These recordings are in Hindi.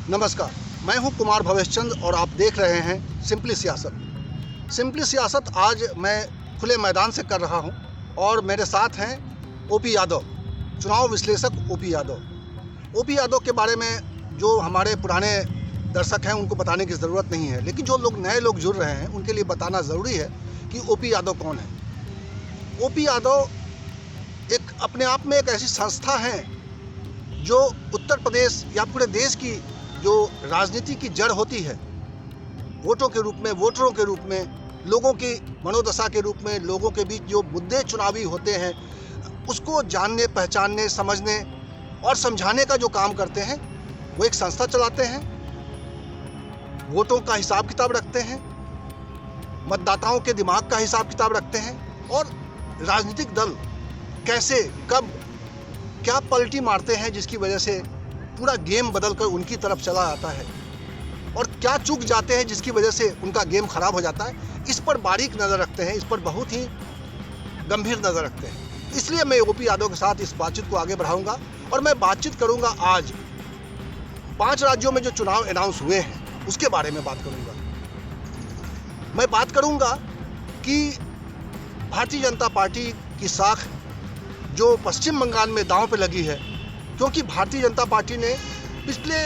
नमस्कार, मैं हूं कुमार भवेश चंद और आप देख रहे हैं सिंपली सियासत। सिंपली सियासत आज मैं खुले मैदान से कर रहा हूं और मेरे साथ हैं ओपी यादव, चुनाव विश्लेषक ओपी यादव। ओपी यादव के बारे में जो हमारे पुराने दर्शक हैं उनको बताने की ज़रूरत नहीं है, लेकिन जो लोग नए लोग जुड़ रहे हैं उनके लिए बताना ज़रूरी है कि ओपी यादव कौन है। ओपी यादव एक अपने आप में एक ऐसी संस्था है जो उत्तर प्रदेश या पूरे देश की जो राजनीति की जड़ होती है, वोटों के रूप में, वोटरों के रूप में, लोगों की मनोदशा के रूप में, लोगों के बीच जो मुद्दे चुनावी होते हैं उसको जानने, पहचानने, समझने और समझाने का जो काम करते हैं, वो एक संस्था चलाते हैं, वोटों का हिसाब किताब रखते हैं, मतदाताओं के दिमाग का हिसाब किताब रखते हैं और राजनीतिक दल कैसे, कब, क्या पलटी मारते हैं जिसकी वजह से पूरा गेम बदलकर उनकी तरफ चला जाता है और क्या चूक जाते हैं जिसकी वजह से उनका गेम खराब हो जाता है। इस पर बारीक नज़र रखते हैं, इस पर बहुत ही गंभीर नज़र रखते हैं। इसलिए मैं ओपी यादव के साथ इस बातचीत को आगे बढ़ाऊंगा और मैं बातचीत करूंगा आज 5 राज्यों में जो चुनाव अनाउंस हुए हैं उसके बारे में बात करूंगा। मैं बात करूंगा कि भारतीय जनता पार्टी की साख जो पश्चिम बंगाल में दांव पे लगी है, क्योंकि भारतीय जनता पार्टी ने पिछले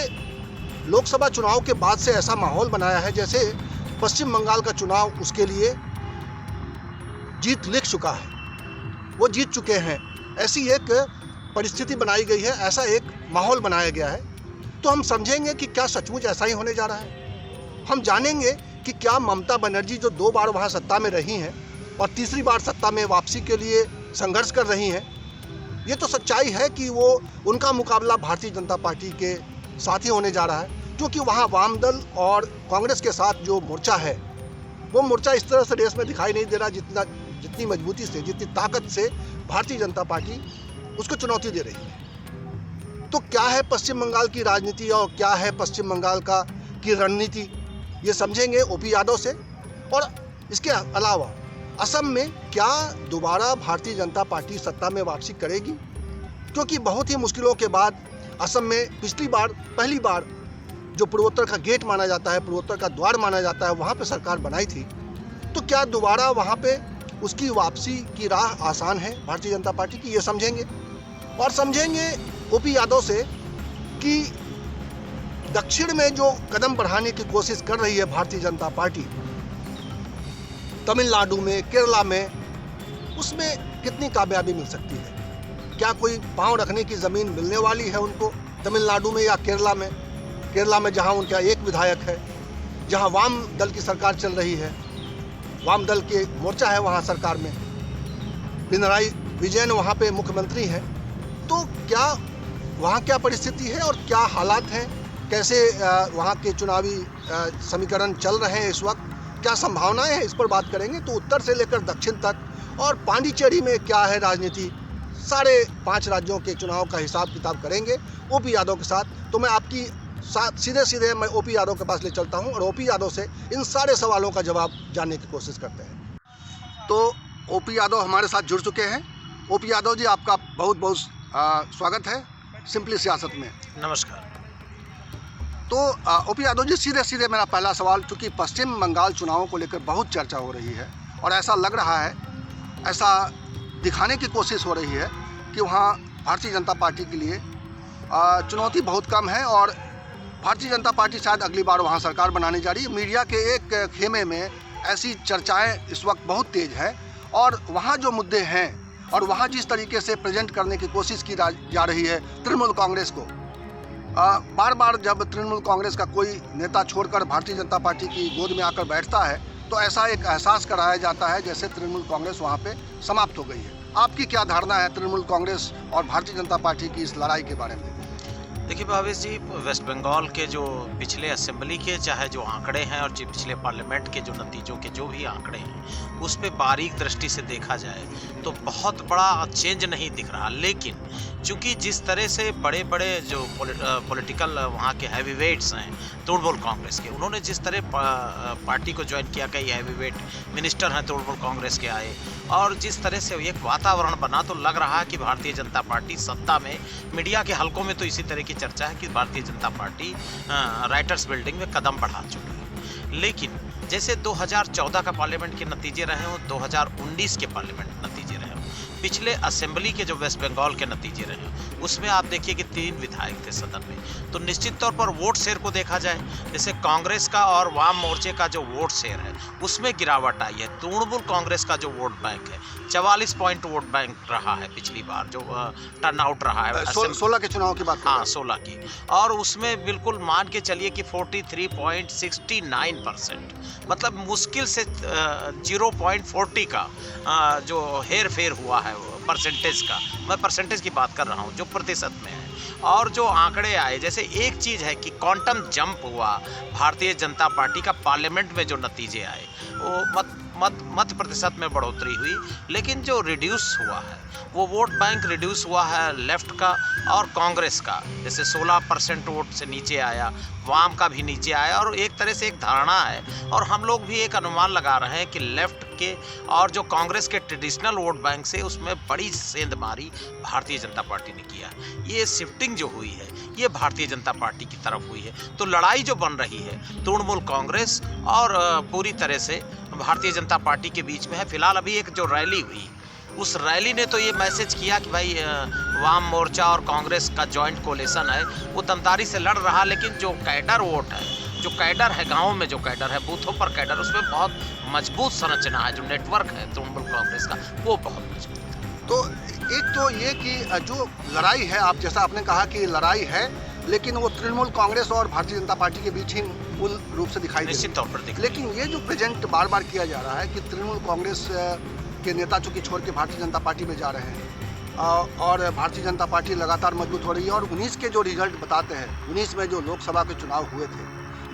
लोकसभा चुनाव के बाद से ऐसा माहौल बनाया है जैसे पश्चिम बंगाल का चुनाव उसके लिए जीत लिख चुका है, वो जीत चुके हैं, ऐसी एक परिस्थिति बनाई गई है, ऐसा एक माहौल बनाया गया है। तो हम समझेंगे कि क्या सचमुच ऐसा ही होने जा रहा है। हम जानेंगे कि क्या ममता बनर्जी जो 2 बार वहाँ सत्ता में रही हैं और तीसरी बार सत्ता में वापसी के लिए संघर्ष कर रही हैं, ये तो सच्चाई है कि वो उनका मुकाबला भारतीय जनता पार्टी के साथ ही होने जा रहा है, क्योंकि वहाँ वाम दल और कांग्रेस के साथ जो मोर्चा है वो मोर्चा इस तरह से देश में दिखाई नहीं दे रहा जितनी मजबूती से, जितनी ताकत से भारतीय जनता पार्टी उसको चुनौती दे रही है। तो क्या है पश्चिम बंगाल की राजनीति और क्या है पश्चिम बंगाल की रणनीति, ये समझेंगे ओपी यादव से। और इसके अलावा असम में क्या दोबारा भारतीय जनता पार्टी सत्ता में वापसी करेगी, क्योंकि बहुत ही मुश्किलों के बाद असम में पहली बार जो पूर्वोत्तर का गेट माना जाता है, पूर्वोत्तर का द्वार माना जाता है, वहाँ पे सरकार बनाई थी। तो क्या दोबारा वहाँ पे उसकी वापसी की राह आसान है भारतीय जनता पार्टी की, ये समझेंगे। और समझेंगे ओपी यादव से कि दक्षिण में जो कदम बढ़ाने की कोशिश कर रही है भारतीय जनता पार्टी, तमिलनाडु में, केरला में, उसमें कितनी कामयाबी मिल सकती है। क्या कोई पांव रखने की ज़मीन मिलने वाली है उनको तमिलनाडु में या केरला में? केरला में जहां उनका एक विधायक है, जहां वाम दल की सरकार चल रही है, वाम दल के मोर्चा है वहां सरकार में, पिनराई विजयन वहां पे मुख्यमंत्री हैं। तो क्या वहां क्या परिस्थिति है और क्या हालात हैं, कैसे वहां के चुनावी समीकरण चल रहे हैं इस वक्त, क्या संभावनाएं हैं, इस पर बात करेंगे। तो उत्तर से लेकर दक्षिण तक और पांडिचेरी में क्या है राजनीति, सारे 5 राज्यों के चुनाव का हिसाब किताब करेंगे ओपी यादव के साथ। तो मैं आपकी साथ सीधे मैं ओपी यादव के पास ले चलता हूं और ओपी यादव से इन सारे सवालों का जवाब जानने की कोशिश करते हैं। तो ओपी यादव हमारे साथ जुड़ चुके हैं। ओपी यादव जी, आपका बहुत बहुत स्वागत है सिंपली सियासत में। नमस्कार। तो ओपी यादव जी, सीधे मेरा पहला सवाल, चूँकि पश्चिम बंगाल चुनावों को लेकर बहुत चर्चा हो रही है और ऐसा लग रहा है, ऐसा दिखाने की कोशिश हो रही है कि वहाँ भारतीय जनता पार्टी के लिए चुनौती बहुत कम है और भारतीय जनता पार्टी शायद अगली बार वहाँ सरकार बनाने जा रही है। मीडिया के एक खेमे में ऐसी चर्चाएं इस वक्त बहुत तेज़ है और वहाँ जो मुद्दे हैं और वहाँ जिस तरीके से प्रेजेंट करने की कोशिश की जा रही है तृणमूल कांग्रेस को, बार बार जब तृणमूल कांग्रेस का कोई नेता छोड़कर भारतीय जनता पार्टी की गोद में आकर बैठता है तो ऐसा एक एहसास कराया जाता है जैसे तृणमूल कांग्रेस वहाँ पे समाप्त हो गई है। आपकी क्या धारणा है तृणमूल कांग्रेस और भारतीय जनता पार्टी की इस लड़ाई के बारे में? देखिए भावेश जी, वेस्ट बंगाल के जो पिछले असेंबली के चाहे जो आंकड़े हैं और जो पिछले पार्लियामेंट के जो नतीजों के जो भी आंकड़े हैं उस पे बारीक दृष्टि से देखा जाए तो बहुत बड़ा चेंज नहीं दिख रहा। लेकिन चूंकि जिस तरह से बड़े बड़े जो पॉलिटिकल वहाँ के हैवीवेट्स हैं तृणमूल कांग्रेस के, उन्होंने जिस तरह पार्टी को ज्वाइन किया, कई हैवीवेट मिनिस्टर हैं तृणमूल कांग्रेस के आए और जिस तरह से एक वातावरण बना, तो लग रहा है कि भारतीय जनता पार्टी सत्ता में, मीडिया के हलकों में तो इसी तरह की चर्चा है कि Bharatiya Janata party writers building में कदम बढ़ा चुकी है। लेकिन जैसे 2014 का पार्लियामेंट के नतीजे रहे हों, 2019 के पार्लियामेंट नतीजे रहे हों, पिछले असेंबली के जो वेस्ट बंगाल के नतीजे रहे हों, उसमें आप देखिए कि 3 विधायक थे सदन में। तो निश्चित तौर पर वोट शेयर को देखा जाए, जैसे कांग्रेस का और वाम मोर्चे का जो वोट शेयर है उसमें गिरावट आई है। तृणमूल कांग्रेस का जो वोट बैंक है 44 पॉइंट वोट बैंक रहा है पिछली बार जो टर्नआउट रहा है 16 के चुनाव की बात। हाँ 16 की, और उसमें बिल्कुल मान के चलिए कि 43.69%, मतलब मुश्किल से 0.40 का जो हेर फेर हुआ है परसेंटेज का, मैं परसेंटेज की बात कर रहा हूँ जो प्रतिशत में है। और जो आंकड़े आए, जैसे एक चीज़ है कि क्वांटम जंप हुआ भारतीय जनता पार्टी का पार्लियामेंट में जो नतीजे आए, वो मत प्रतिशत में बढ़ोतरी हुई, लेकिन जो रिड्यूस हुआ है वो वोट बैंक रिड्यूस हुआ है लेफ्ट का और कांग्रेस का, जैसे 16% वोट से नीचे आया, वाम का भी नीचे आया। और एक तरह से एक धारणा है और हम लोग भी एक अनुमान लगा रहे हैं कि लेफ्ट के और जो कांग्रेस के ट्रेडिशनल वोट बैंक से उसमें बड़ी सेंधमारी भारतीय जनता पार्टी ने किया। ये शिफ्टिंग जो हुई है ये भारतीय जनता पार्टी की तरफ हुई है। तो लड़ाई जो बन रही है तृणमूल कांग्रेस और पूरी तरह से भारतीय जनता पार्टी के बीच में है। फिलहाल अभी एक जो रैली हुई, उस रैली ने तो ये मैसेज किया कि भाई वाम मोर्चा और कांग्रेस का जॉइंट कोलिशन है, वो दमदारी से लड़ रहा, लेकिन जो कैडर वोट है, जो कैडर है गाँव में, जो कैडर है बूथों पर कैडर, उसमें बहुत मजबूत संरचना है, जो नेटवर्क है तृणमूल कांग्रेस का वो बहुत मजबूत है। तो एक तो ये कि जो लड़ाई है, आप जैसा आपने कहा कि लड़ाई है, लेकिन वो तृणमूल कांग्रेस और भारतीय जनता पार्टी के बीच ही मूल रूप से दिखाई निश्चित तौर पर। लेकिन ये जो प्रेजेंट बार बार किया जा रहा है कि तृणमूल कांग्रेस के नेता चूंकि छोड़ के भारतीय जनता पार्टी में जा रहे हैं और भारतीय जनता पार्टी लगातार मजबूत हो रही है, और 19 के जो रिजल्ट बताते हैं, 19 में जो लोकसभा के चुनाव हुए थे,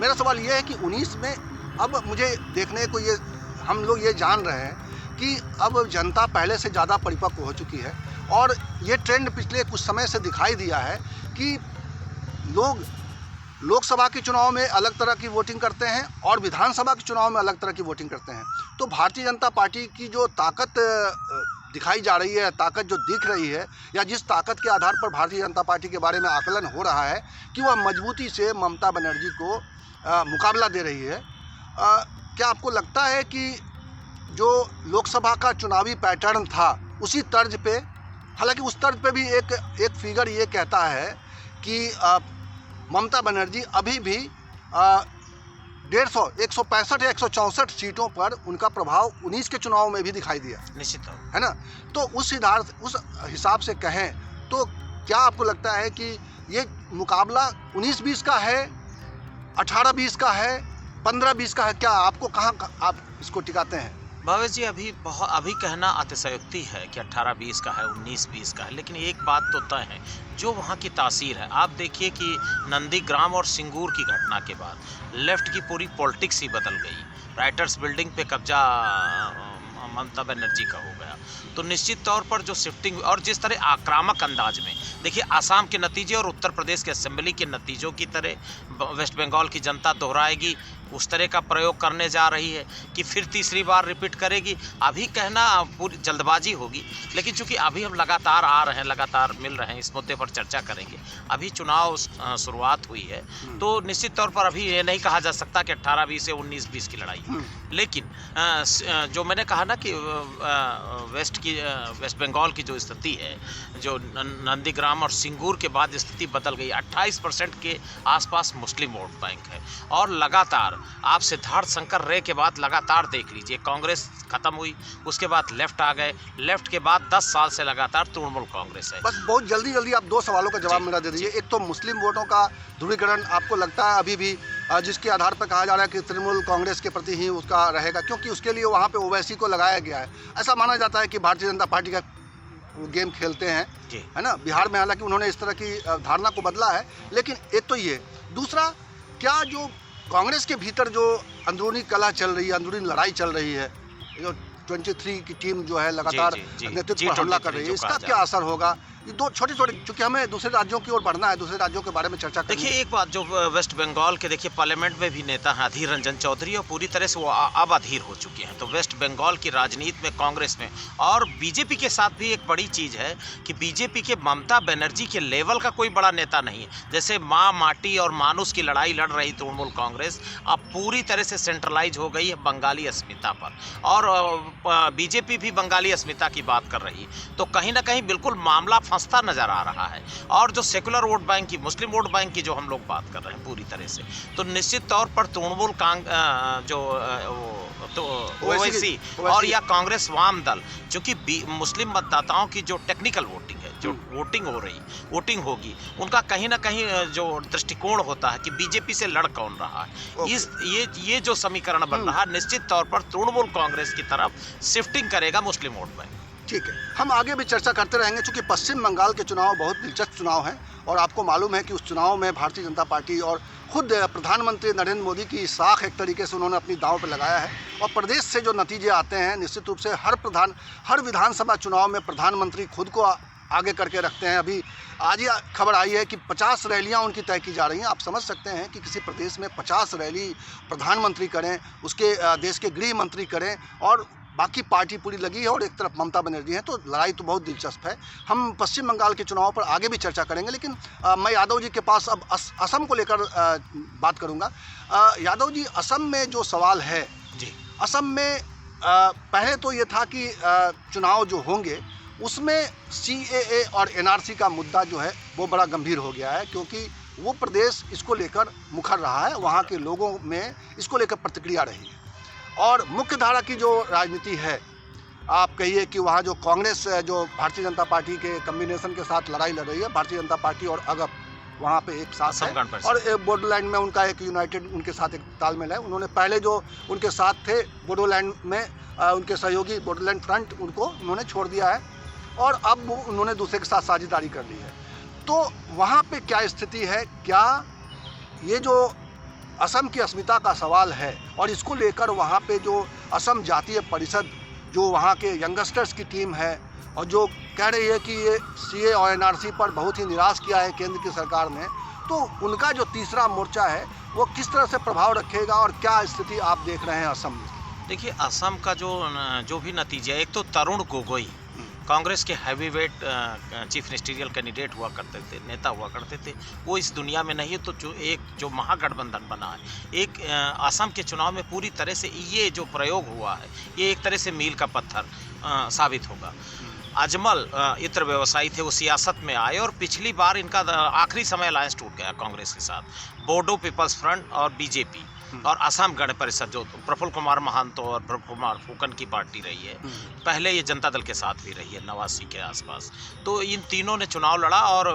मेरा सवाल ये है कि 19 में अब मुझे देखने को ये हम लोग ये जान रहे हैं कि अब जनता पहले से ज़्यादा परिपक्व हो चुकी है, और ये ट्रेंड पिछले कुछ समय से दिखाई दिया है कि लोग लोकसभा के चुनाव में अलग तरह की वोटिंग करते हैं और विधानसभा के चुनाव में अलग तरह की वोटिंग करते हैं। तो भारतीय जनता पार्टी की जो ताकत दिखाई जा रही है, ताकत जो दिख रही है, या जिस ताकत के आधार पर भारतीय जनता पार्टी के बारे में आकलन हो रहा है कि वह मजबूती से ममता बनर्जी को मुकाबला दे रही है, क्या आपको लगता है कि जो लोकसभा का चुनावी पैटर्न था उसी तर्ज पे, हालांकि उस तर्ज पे भी एक फिगर ये कहता है कि ममता बनर्जी अभी भी 165 या 164 सीटों पर उनका प्रभाव 19 के चुनाव में भी दिखाई दिया, निश्चित है ना? तो उस हिसाब से कहें तो क्या आपको लगता है कि ये मुकाबला 19-20 का है, 18-20 का है, 15-20 का है? क्या आपको कहाँ आप इसको टिकाते हैं? भावेश जी, अभी कहना अतिशयोक्ति है कि 18-20 का है, 19-20 का है, लेकिन एक बात तो तय है, जो वहाँ की तासीर है। आप देखिए कि नंदीग्राम और सिंगूर की घटना के बाद लेफ्ट की पूरी पॉलिटिक्स ही बदल गई। राइटर्स बिल्डिंग पे कब्जा ममता बनर्जी का हो गया। तो निश्चित तौर पर जो शिफ्टिंग और जिस तरह आक्रामक अंदाज में, देखिए आसाम के नतीजे और उत्तर प्रदेश के असेंबली के नतीजों की तरह वेस्ट बंगाल की जनता दोहराएगी, उस तरह का प्रयोग करने जा रही है कि फिर तीसरी बार रिपीट करेगी। अभी कहना पूरी जल्दबाजी होगी, लेकिन चूंकि अभी हम लगातार आ रहे हैं, लगातार मिल रहे हैं, इस मुद्दे पर चर्चा करेंगे। अभी चुनाव शुरुआत हुई है, तो निश्चित तौर पर अभी ये नहीं कहा जा सकता कि 18-20 से 19-20 की लड़ाई। लेकिन जो मैंने कहा ना कि वेस्ट बंगाल की जो स्थिति है, जो नंदीग्राम और सिंगूर के बाद स्थिति बदल गई। 28% के आसपास मुस्लिम वोट बैंक है, और लगातार आप सिद्धार्थ शंकर रे के बाद लगातार देख लीजिए, कांग्रेस खत्म हुई, उसके बाद लेफ्ट आ गए, लेफ्ट के बाद 10 साल से लगातार तृणमूल कांग्रेस है। बस बहुत जल्दी आप 2 सवालों का जवाब मेरा दे दीजिए। एक तो मुस्लिम वोटों का ध्रुवीकरण आपको लगता है अभी भी जिसके आधार पर कहा जा रहा है कि तृणमूल कांग्रेस के प्रति ही उसका रहेगा, क्योंकि उसके लिए वहाँ पे ओवैसी को लगाया गया है। ऐसा माना जाता है कि भारतीय जनता पार्टी का गेम खेलते हैं, है ना? बिहार में हालांकि उन्होंने इस तरह की धारणा को बदला है, लेकिन एक तो ये, दूसरा क्या जो कांग्रेस के भीतर जो अंदरूनी कलह चल रही है, अंदरूनी लड़ाई चल रही है, जो 23 की टीम जो है लगातार नेतृत्व पर हमला कर रही है, इसका क्या असर होगा? ये दो छोटे छोटे, चूंकि हमें दूसरे राज्यों की ओर बढ़ना है, दूसरे राज्यों के बारे में चर्चा करनी देखिए है। एक बात, जो वेस्ट बंगाल के देखिए पार्लियामेंट में भी नेता हैं अधीर रंजन चौधरी, और पूरी तरह से वो अब अधीर हो चुके हैं। तो वेस्ट बंगाल की राजनीति में, कांग्रेस में और बीजेपी के साथ भी एक बड़ी चीज़ है कि बीजेपी के ममता बनर्जी के लेवल का कोई बड़ा नेता नहीं है। जैसे माँ माटी और मानुस की लड़ाई लड़ रही तृणमूल कांग्रेस, अब पूरी तरह से सेंट्रलाइज हो गई है बंगाली अस्मिता पर, और बीजेपी भी बंगाली अस्मिता की बात कर रही है। तो कहीं ना कहीं बिल्कुल मामला फंसता नजर आ रहा है। और जो सेकुलर वोट बैंक की, मुस्लिम वोट बैंक की जो हम लोग बात कर रहे हैं पूरी तरह से, तो निश्चित तौर पर तृणमूल ओवैसी और या कांग्रेस वाम दल, चूंकि मुस्लिम मतदाताओं की जो टेक्निकल वोटिंग है, जो वोटिंग होगी, उनका कहीं ना कहीं जो दृष्टिकोण होता है कि बीजेपी से लड़ कौन रहा है, ये जो समीकरण बन रहा है, निश्चित तौर पर तृणमूल कांग्रेस की तरफ शिफ्टिंग करेगा मुस्लिम वोट बैंक। ठीक है, हम आगे भी चर्चा करते रहेंगे, चूंकि पश्चिम बंगाल के चुनाव बहुत दिलचस्प चुनाव हैं और आपको मालूम है कि उस चुनाव में भारतीय जनता पार्टी और खुद प्रधानमंत्री नरेंद्र मोदी की साख एक तरीके से उन्होंने अपनी दांव पर लगाया है। और प्रदेश से जो नतीजे आते हैं, निश्चित रूप से हर विधानसभा चुनाव में प्रधानमंत्री खुद को आगे करके रखते हैं। अभी आज ही खबर आई है कि 50 रैलियां उनकी तय की जा रही हैं। आप समझ सकते हैं कि किसी प्रदेश में 50 रैली प्रधानमंत्री करें, उसके देश के गृह मंत्री करें, और बाकी पार्टी पूरी लगी है और एक तरफ ममता बनर्जी है, तो लड़ाई तो बहुत दिलचस्प है। हम पश्चिम बंगाल के चुनाव पर आगे भी चर्चा करेंगे, लेकिन मैं यादव जी के पास अब असम को लेकर बात करूंगा। यादव जी, असम में जो सवाल है जी, असम में पहले तो ये था कि चुनाव जो होंगे उसमें CAA और NRC का मुद्दा जो है वो बड़ा गंभीर हो गया है, क्योंकि वो प्रदेश इसको लेकर मुखर रहा है, वहाँ के लोगों में इसको लेकर प्रतिक्रिया रही है। और मुख्य धारा की जो राजनीति है, आप कहिए कि वहाँ जो कांग्रेस जो भारतीय जनता पार्टी के कम्बिनेशन के साथ लड़ाई लड़ रही है, भारतीय जनता पार्टी और अगप वहाँ पे एक साथ है, और बोडोलैंड में उनका एक यूनाइटेड उनके साथ एक तालमेल है। उन्होंने पहले जो उनके साथ थे बोडोलैंड में, उनके सहयोगी बोडोलैंड फ्रंट, उनको उन्होंने छोड़ दिया है और अब उन्होंने दूसरे के साथ साझेदारी कर ली है। तो वहाँ पे क्या स्थिति है? क्या ये जो असम की अस्मिता का सवाल है और इसको लेकर वहाँ पे जो असम जातीय परिषद, जो वहाँ के यंगस्टर्स की टीम है और जो कह रही है कि ये CAA और NRC पर बहुत ही निराश किया है केंद्र की सरकार ने, तो उनका जो तीसरा मोर्चा है वो किस तरह से प्रभाव रखेगा और क्या स्थिति आप देख रहे हैं असम में? देखिए असम का जो भी नतीजा, एक तो तरुण गोगोई कांग्रेस के हैवीवेट चीफ मिनिस्टरियल कैंडिडेट हुआ करते थे, नेता हुआ करते थे, वो इस दुनिया में नहीं है। तो जो महागठबंधन बना है, एक असम के चुनाव में पूरी तरह से ये जो प्रयोग हुआ है, ये एक तरह से मील का पत्थर साबित होगा। अजमल इत्र व्यवसायी थे, वो सियासत में आए और पिछली बार इनका आखिरी समय अलायंस टूट गया कांग्रेस के साथ। बोडो पीपल्स फ्रंट और बीजेपी और असम गण परिषद, जो प्रफुल्ल कुमार महंतो और प्रफुल्ल कुमार फुकन की पार्टी रही है, पहले ये जनता दल के साथ भी रही है 89 के आसपास। तो इन तीनों ने चुनाव लड़ा और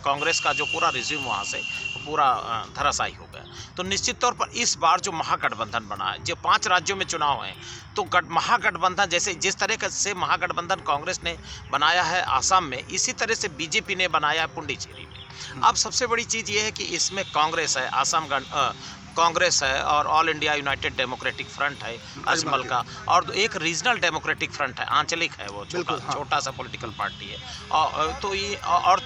कांग्रेस का जो पूरा रिज्यूम वहाँ से पूरा धराशायी हो गया। तो निश्चित तौर पर इस बार जो महागठबंधन बना है, जो 5 राज्यों में चुनाव हैं, तो महागठबंधन जैसे जिस तरह से महागठबंधन कांग्रेस ने बनाया है असम में, इसी तरह से बीजेपी ने बनाया है पुडुचेरी में। अब सबसे बड़ी चीज़ ये है कि इसमें कांग्रेस है, असम कांग्रेस है और all India United democratic front है अजमल का, और एक रीजनल डेमोक्रेटिक फ्रंट है, आंचलिक है, वो छोटा सा पॉलिटिकल पार्टी है। तो ये और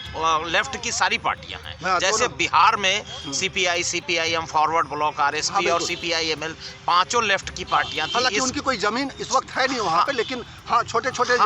लेफ्ट की सारी पार्टियां हैं, जैसे बिहार में CPI, CPIM, forward block, RSP और CPI-ML, 5 लेफ्ट की पार्टियां थी। हालांकि उनकी कोई जमीन इस वक्त है नहीं वहाँ पे, लेकिन हाँ छोटे-छोटे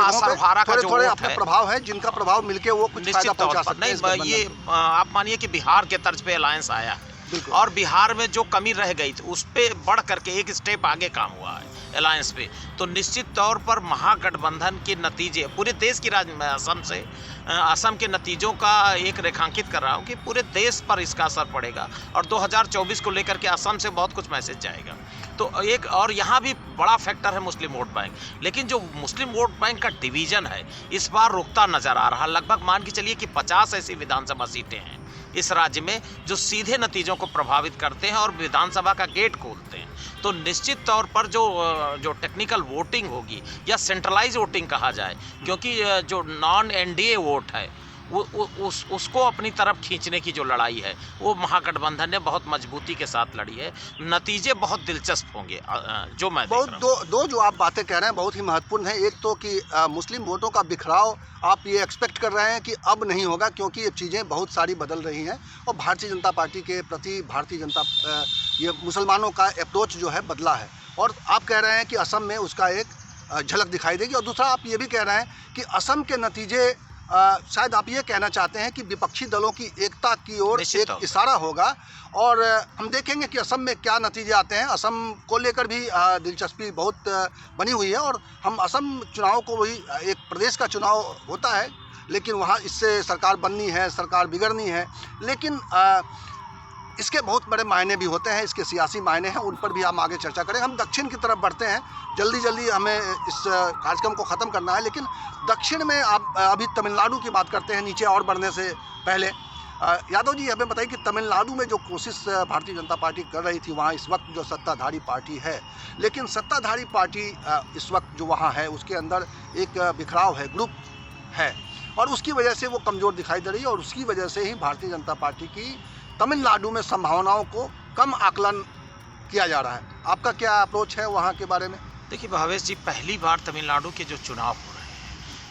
थोड़े अपने प्रभाव है, जिनका प्रभाव मिलके वो कुछ फायदा पहुंचा सकते हैं। नहीं, ये आप मानिए कि बिहार के तर्ज पे अलायंस आया है और बिहार में जो कमी रह गई थी उस पे बढ़ करके एक स्टेप आगे काम हुआ है अलायंस पे। तो निश्चित तौर पर महागठबंधन के नतीजे पूरे देश की असम के नतीजों का एक रेखांकित कर रहा हूँ कि पूरे देश पर इसका असर पड़ेगा और 2024 को लेकर के असम से बहुत कुछ मैसेज जाएगा। तो एक और यहाँ भी बड़ा फैक्टर है मुस्लिम वोट बैंक, लेकिन जो मुस्लिम वोट बैंक का डिवीजन है इस बार रुकता नजर आ रहा। लगभग मान के चलिए कि 50 ऐसी विधानसभा सीटें हैं इस राज्य में जो सीधे नतीजों को प्रभावित करते हैं और विधानसभा का गेट खोलते हैं। तो निश्चित तौर पर जो टेक्निकल वोटिंग होगी या सेंट्रलाइज वोटिंग कहा जाए, क्योंकि जो नॉन NDA वोट है उसको अपनी तरफ खींचने की जो लड़ाई है वो महागठबंधन ने बहुत मजबूती के साथ लड़ी है। नतीजे बहुत दिलचस्प होंगे जो मैं देख रहा हूं। दो जो आप बातें कह रहे हैं बहुत ही महत्वपूर्ण है। एक तो कि मुस्लिम वोटों का बिखराव आप ये एक्सपेक्ट कर रहे हैं कि अब नहीं होगा, क्योंकि ये चीज़ें बहुत सारी बदल रही हैं और भारतीय जनता पार्टी के प्रति ये मुसलमानों का अप्रोच जो है बदला है, और आप कह रहे हैं कि असम में उसका एक झलक दिखाई देगी। और दूसरा आप ये भी कह रहे हैं कि असम के नतीजे शायद आप ये कहना चाहते हैं कि विपक्षी दलों की एकता की ओर एक इशारा होगा, और हम देखेंगे कि असम में क्या नतीजे आते हैं। असम को लेकर भी दिलचस्पी बहुत बनी हुई है, और हम असम चुनाव को वही एक प्रदेश का चुनाव होता है, लेकिन वहाँ इससे सरकार बननी है, सरकार बिगड़नी है, लेकिन इसके बहुत बड़े मायने भी होते हैं, इसके सियासी मायने हैं, उन पर भी हम आगे चर्चा करें। हम दक्षिण की तरफ बढ़ते हैं, जल्दी हमें इस कार्यक्रम को ख़त्म करना है, लेकिन दक्षिण में आप अभी तमिलनाडु की बात करते हैं नीचे और बढ़ने से पहले। यादव जी हमें बताइए कि तमिलनाडु में जो कोशिश भारतीय जनता पार्टी कर रही थी, वहाँ इस वक्त जो सत्ताधारी पार्टी है, लेकिन सत्ताधारी पार्टी इस वक्त जो वहाँ है उसके अंदर एक बिखराव है, ग्रुप है, और उसकी वजह से वो कमज़ोर दिखाई दे रही है, और उसकी वजह से ही भारतीय जनता पार्टी की तमिलनाडु में संभावनाओं को कम आकलन किया जा रहा है। आपका क्या अप्रोच है वहाँ के बारे में? देखिए भावेश जी, पहली बार तमिलनाडु के जो चुनाव हो रहे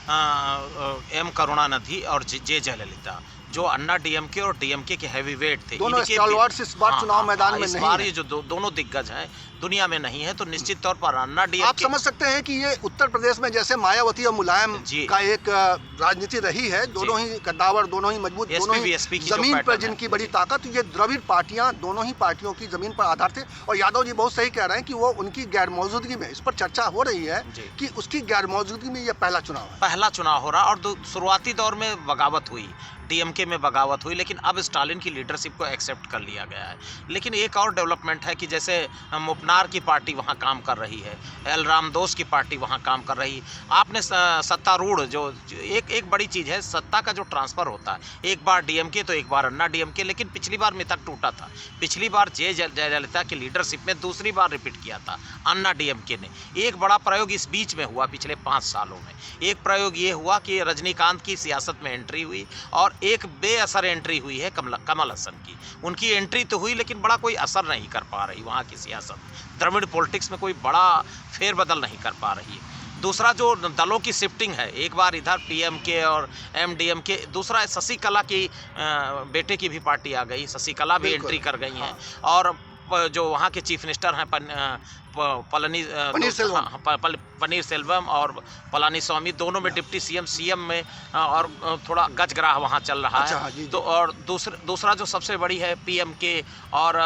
हैं, एम करुणानिधि और जे जयललिता जो अन्ना डीएमके और डीएमके के हैवीवेट थे, दोनों स्टॉलवर्ड्स इस बार चुनाव मैदान में नहीं है। ये जो दोनों दिग्गज हैं दुनिया में नहीं है, तो निश्चित तौर पर अन्ना डीएमके आप समझ सकते हैं कि ये उत्तर प्रदेश में जैसे मायावती और मुलायम का एक राजनीति रही है, दोनों ही कद्दावर, दोनों ही मजबूत, दोनों ही जमीन पर जिनकी बड़ी ताकत, ये द्रविड़ पार्टियां दोनों ही पार्टियों की जमीन पर आधार थे। और यादव जी बहुत सही कह रहे हैं कि वो उनकी गैर मौजूदगी में, इस पर चर्चा हो रही है कि उसकी गैर मौजूदगी में ये पहला चुनाव हो रहा, और शुरुआती दौर में बगावत हुई, डीएमके में बगावत हुई, लेकिन अब स्टालिन की लीडरशिप को एक्सेप्ट कर लिया गया है। लेकिन एक और डेवलपमेंट है कि जैसे मुपनार की पार्टी वहाँ काम कर रही है, एल रामदोस की पार्टी वहाँ काम कर रही है। आपने सत्तारूढ़ जो एक बड़ी चीज़ है, सत्ता का जो ट्रांसफ़र होता है, एक बार डीएमके तो एक बार अन्ना डीएमके, लेकिन पिछली बार मिथक टूटा था। पिछली बार जयललिता की लीडरशिप में दूसरी बार रिपीट किया था अन्ना डीएमके ने। एक बड़ा प्रयोग इस बीच में हुआ पिछले 5 सालों में। एक प्रयोग ये हुआ कि रजनीकांत की सियासत में एंट्री हुई, और एक बेअसर एंट्री हुई है कमल हसन की। उनकी एंट्री तो हुई, लेकिन बड़ा कोई असर नहीं कर पा रही वहाँ की सियासत, द्रविड़ पॉलिटिक्स में कोई बड़ा फेरबदल नहीं कर पा रही है। दूसरा जो दलों की शिफ्टिंग है, एक बार इधर पीएमके और एमडीएमके, दूसरा शशिकला की बेटे की भी पार्टी आ गई, शशिकला भी एंट्री कर गई हैं। और जो वहाँ के चीफ मिनिस्टर हैं पनीर सेल्वम और पलानीस्वामी, दोनों में डिप्टी सीएम में, और थोड़ा गजग्राह वहाँ चल रहा है। तो और दूसरा जो सबसे बड़ी है पीएमके, और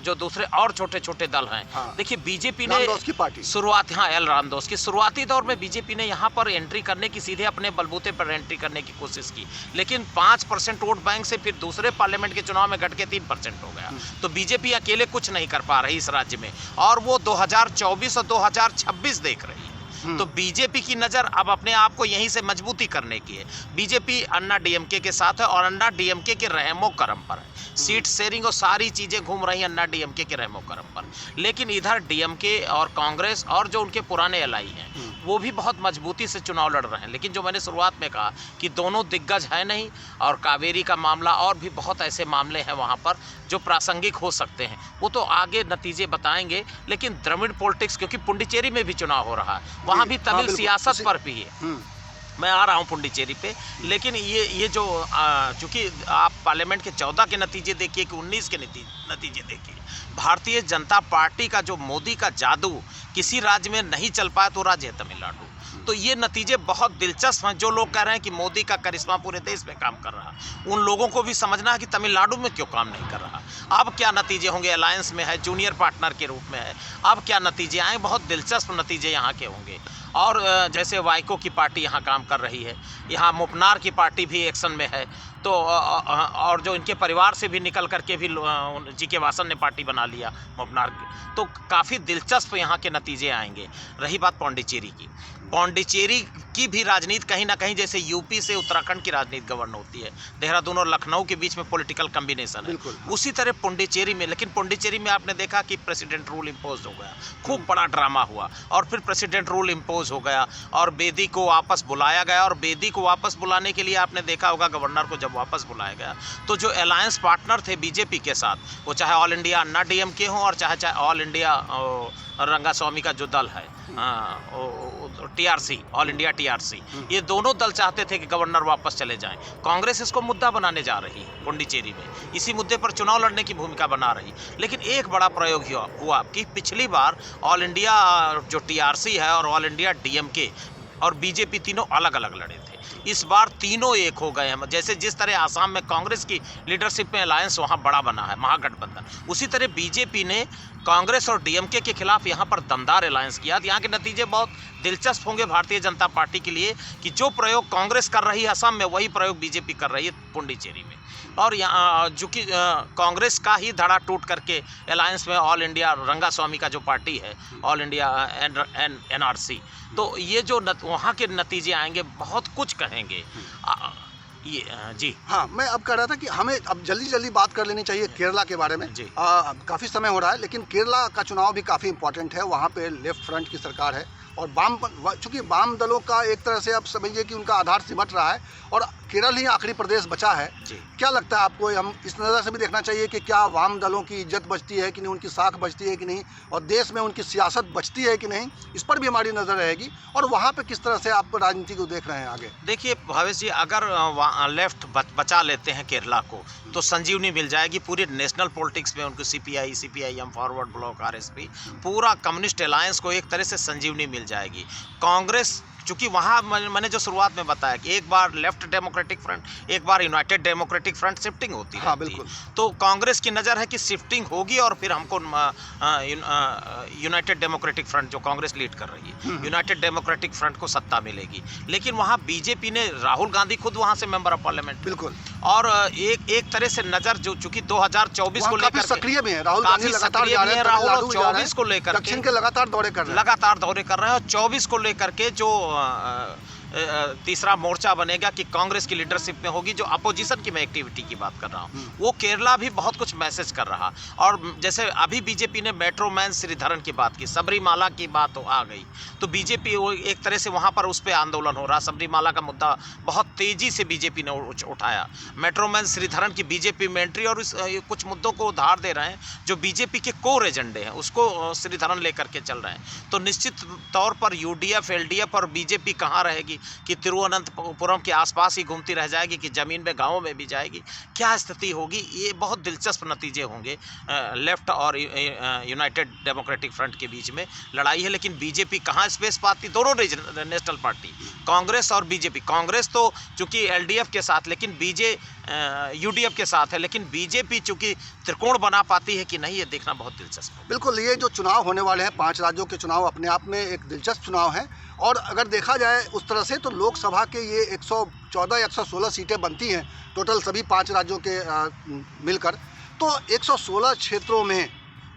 जो दूसरे और छोटे छोटे दल हैं। देखिए बीजेपी ने शुरुआत, एल रामदोस की शुरुआती दौर में बीजेपी ने यहाँ पर एंट्री करने की, सीधे अपने बलबूते पर एंट्री करने की कोशिश की, लेकिन 5% वोट बैंक से फिर दूसरे पार्लियामेंट के चुनाव में घट के 3% हो गया। तो बीजेपी अकेले कुछ नहीं कर पा रही इस राज्य में, और वो 2024 और 2026 देख रही है। तो बीजेपी की नज़र अब अपने आप को यहीं से मजबूती करने की है। बीजेपी अन्ना डीएमके के साथ है, और अन्ना डीएमके के रहमो करम पर है। सीट शेयरिंग और सारी चीज़ें घूम रही हैं अन्ना डीएमके के रहमो करम पर। लेकिन इधर डीएमके और कांग्रेस और जो उनके पुराने एलआई हैं, वो भी बहुत मजबूती से चुनाव लड़ रहे हैं। लेकिन जो मैंने शुरुआत में कहा कि दोनों दिग्गज है नहीं, और कावेरी का मामला और भी बहुत ऐसे मामले हैं वहाँ पर जो प्रासंगिक हो सकते हैं, वो तो आगे नतीजे बताएंगे। लेकिन द्रविड़ पॉलिटिक्स, क्योंकि पुडुचेरी में भी चुनाव हो रहा है, वहाँ भी तमिल सियासत पर भी है। मैं आ रहा हूँ पुडुचेरी पे, लेकिन ये जो चूँकि आप पार्लियामेंट के 14 के नतीजे देखिए कि 19 के नतीजे देखिए, भारतीय जनता पार्टी का जो मोदी का जादू किसी राज्य में नहीं चल पाया, तो राज्य है तमिलनाडु। तो ये नतीजे बहुत दिलचस्प हैं। जो लोग कह रहे हैं कि मोदी का करिश्मा पूरे देश में काम कर रहा, उन लोगों को भी समझना है कि तमिलनाडु में क्यों काम नहीं कर रहा। अब क्या नतीजे होंगे, अलायंस में है, जूनियर पार्टनर के रूप में है, अब क्या नतीजे आए, बहुत दिलचस्प नतीजे यहाँ के होंगे। और जैसे वाइको की पार्टी यहाँ काम कर रही है, यहाँ मुपनार की पार्टी भी एक्शन में है, तो और जो इनके परिवार से भी निकल करके भी जीके वासन ने पार्टी बना लिया मुपनार की, तो काफ़ी दिलचस्प यहाँ के नतीजे आएंगे। रही बात पौंडीचेरी की, पौंडीचेरी की भी राजनीति कहीं ना कहीं जैसे यूपी से उत्तराखंड की राजनीति गवर्न होती है, देहरादून और लखनऊ के बीच में पॉलिटिकल कॉम्बिनेशन है, उसी तरह पुडुचेरी में। लेकिन पुडुचेरी में आपने देखा कि प्रेसिडेंट रूल इम्पोज हो गया, खूब बड़ा ड्रामा हुआ, और फिर प्रेसिडेंट रूल इम्पोज हो गया और बेदी को वापस बुलाया गया। और बेदी को वापस बुलाने के लिए आपने देखा होगा गवर्नर को जब वापस बुलाया गया तो जो अलायंस पार्टनर थे बीजेपी के साथ, वो चाहे ऑल इंडिया अन्ना डीएमके हों और चाहे ऑल इंडिया रंगास्वामी का जो दल है टीआरसी, ऑल इंडिया टीआरसी, ये दोनों दल चाहते थे कि गवर्नर वापस चले जाएं। कांग्रेस इसको मुद्दा बनाने जा रही है पुडुचेरी में, इसी मुद्दे पर चुनाव लड़ने की भूमिका बना रही। लेकिन एक बड़ा प्रयोग हुआ कि पिछली बार ऑल इंडिया जो टीआरसी है और ऑल इंडिया डीएमके और बीजेपी तीनों अलग अलग लड़े थे। इस बार तीनों एक हो गए हैं। जैसे जिस तरह आसाम में कांग्रेस की लीडरशिप में अलायंस वहाँ बड़ा बना है, महागठबंधन, उसी तरह बीजेपी ने कांग्रेस और डीएमके के खिलाफ यहाँ पर दमदार अलायंस किया। यहाँ के नतीजे बहुत दिलचस्प होंगे भारतीय जनता पार्टी के लिए कि जो प्रयोग कांग्रेस कर रही है असम में, वही प्रयोग बीजेपी कर रही है पुडुचेरी में। और यहाँ चूँकि कांग्रेस का ही धड़ा टूट करके अलायंस में ऑल इंडिया रंगास्वामी का जो पार्टी है, ऑल इंडिया एनआरसी, तो ये जो वहाँ के नतीजे आएंगे बहुत कुछ कहेंगे। ये जी हाँ, मैं अब कह रहा था कि हमें अब जल्दी जल्दी बात कर लेनी चाहिए केरला के बारे में। जी काफ़ी समय हो रहा है, लेकिन केरला का चुनाव भी काफ़ी इम्पोर्टेंट है। वहाँ पे लेफ्ट फ्रंट की सरकार है और चूँकि वाम दलों का एक तरह से आप समझिए कि उनका आधार सिमट रहा है और केरल ही आखिरी प्रदेश बचा है। क्या लगता है आपको, हम इस नज़र से भी देखना चाहिए कि क्या वाम दलों की इज्जत बचती है कि नहीं, उनकी साख बचती है कि नहीं, और देश में उनकी सियासत बचती है कि नहीं, इस पर भी हमारी नज़र रहेगी। और वहाँ पे किस तरह से आप राजनीति को देख रहे हैं आगे? देखिए भावेश जी, अगर लेफ्ट बचा लेते हैं केरला को तो संजीवनी मिल जाएगी पूरी नेशनल पॉलिटिक्स में। उनको सीपीआईएम, फॉरवर्ड ब्लॉक, आरएसपी, पूरा कम्युनिस्ट अलायंस को एक तरह से संजीवनी मिल जाएगी। कांग्रेस चूँकि वहाँ मैंने जो शुरुआत में बताया कि एक बार लेफ्ट डेमोक्रेटिक फ्रंट, एक बार यूनाइटेड डेमोक्रेटिक फ्रंट शिफ्टिंग होती है। हाँ, बिल्कुल। तो कांग्रेस की नज़र है कि शिफ्टिंग होगी और फिर हमको यूनाइटेड डेमोक्रेटिक फ्रंट जो कांग्रेस लीड कर रही है, यूनाइटेड डेमोक्रेटिक फ्रंट को सत्ता मिलेगी। लेकिन वहाँ बीजेपी ने, राहुल गांधी खुद वहाँ से मेंबर ऑफ पार्लियामेंट, बिल्कुल, और एक तरह से नज़र जो चूँकि 2024 को लेकर सक्रिय भी है राहुल गांधी, लगातार जा रहे हैं। राहुल 24 को लेकर दक्षिण के लगातार दौरे कर रहे हैं और 24 को लेकर के जो तीसरा मोर्चा बनेगा कि कांग्रेस की लीडरशिप में होगी, जो अपोजिशन की मैं एक्टिविटी की बात कर रहा हूँ, वो केरला भी बहुत कुछ मैसेज कर रहा। और जैसे अभी बीजेपी ने मेट्रो मैन श्रीधरन की बात की, सबरीमाला की बात आ गई, तो बीजेपी एक तरह से वहाँ पर उस पर आंदोलन हो रहा। सबरीमाला का मुद्दा बहुत तेजी से बीजेपी ने उठाया। मेट्रो मैन श्रीधरन की बीजेपी में एंट्री और कुछ मुद्दों को उधार दे रहे हैं जो बीजेपी के कोर एजेंडे हैं, उसको श्रीधरन लेकर के चल रहे हैं। तो निश्चित तौर पर यूडीएफ, एलडीएफ और बीजेपी कहाँ रहेगी कि तिरुवनंतपुरम के आसपास ही घूमती रह जाएगी कि ज़मीन में, गाँव में भी जाएगी, क्या स्थिति होगी? ये बहुत दिलचस्प नतीजे होंगे। लेफ्ट और यूनाइटेड डेमोक्रेटिक फ्रंट के बीच में लड़ाई है, लेकिन बीजेपी कहाँ स्पेस पाती? दोनों नेशनल पार्टी, कांग्रेस और बीजेपी। कांग्रेस तो चूँकि एलडीएफ के साथ, लेकिन यूडीएफ के साथ है, लेकिन बीजेपी चूँकि त्रिकोण बना पाती है कि नहीं, ये देखना बहुत दिलचस्प है। बिल्कुल, ये जो चुनाव होने वाले हैं, 5 राज्यों के चुनाव अपने आप में एक दिलचस्प चुनाव है। और अगर देखा जाए उस तरह से तो लोकसभा के ये 114 या 116 सीटें बनती हैं टोटल सभी 5 राज्यों के मिलकर। तो 116 क्षेत्रों में,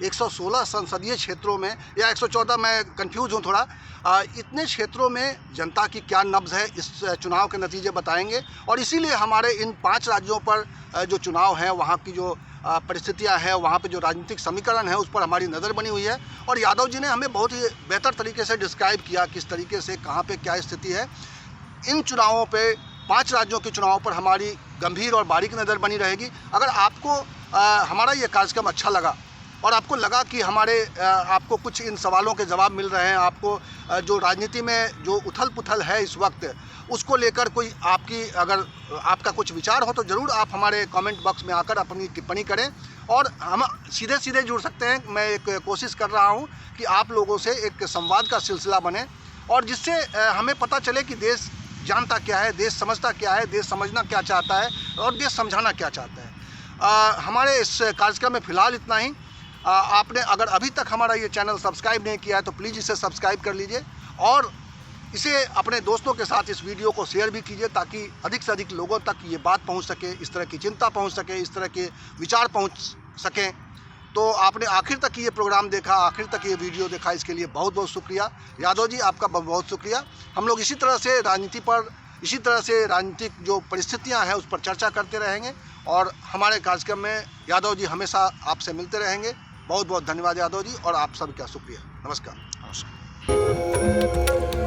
116 संसदीय क्षेत्रों में, या 114, मैं कंफ्यूज हूँ थोड़ा, इतने क्षेत्रों में जनता की क्या नब्ज़ है, इस चुनाव के नतीजे बताएंगे। और इसीलिए हमारे इन 5 राज्यों पर जो चुनाव है, वहाँ की जो परिस्थितियां हैं, वहाँ पे जो राजनीतिक समीकरण है, उस पर हमारी नज़र बनी हुई है। और यादव जी ने हमें बहुत ही बेहतर तरीके से डिस्क्राइब किया किस तरीके से कहाँ पे क्या स्थिति है। इन चुनावों पे, 5 राज्यों के चुनावों पर हमारी गंभीर और बारीक नज़र बनी रहेगी। अगर आपको हमारा ये कार्यक्रम अच्छा लगा और आपको लगा कि आपको कुछ इन सवालों के जवाब मिल रहे हैं, आपको जो राजनीति में जो उथल पुथल है इस वक्त, उसको लेकर कोई अगर आपका कुछ विचार हो तो ज़रूर आप हमारे कमेंट बॉक्स में आकर अपनी टिप्पणी करें। और हम सीधे सीधे जुड़ सकते हैं। मैं एक कोशिश कर रहा हूं कि आप लोगों से एक संवाद का सिलसिला बने और जिससे हमें पता चले कि देश जानता क्या है, देश समझता क्या है, देश समझना क्या चाहता है और देश समझाना क्या चाहता है। हमारे इस कार्यक्रम में फ़िलहाल इतना ही। आपने अगर अभी तक हमारा ये चैनल सब्सक्राइब नहीं किया है तो प्लीज़ इसे सब्सक्राइब कर लीजिए और इसे अपने दोस्तों के साथ इस वीडियो को शेयर भी कीजिए ताकि अधिक से अधिक लोगों तक ये बात पहुंच सके, इस तरह की चिंता पहुंच सके, इस तरह के विचार पहुंच सकें। तो आपने आखिर तक ये प्रोग्राम देखा, आखिर तक ये वीडियो देखा, इसके लिए बहुत बहुत शुक्रिया। यादव जी आपका बहुत बहुत शुक्रिया। हम लोग इसी तरह से राजनीति पर, इसी तरह से राजनीतिक जो परिस्थितियां हैं उस पर चर्चा करते रहेंगे और हमारे कार्यक्रम में यादव जी हमेशा आपसे मिलते रहेंगे। बहुत बहुत धन्यवाद यादव जी और आप सबका शुक्रिया। नमस्कार। नमस्कार।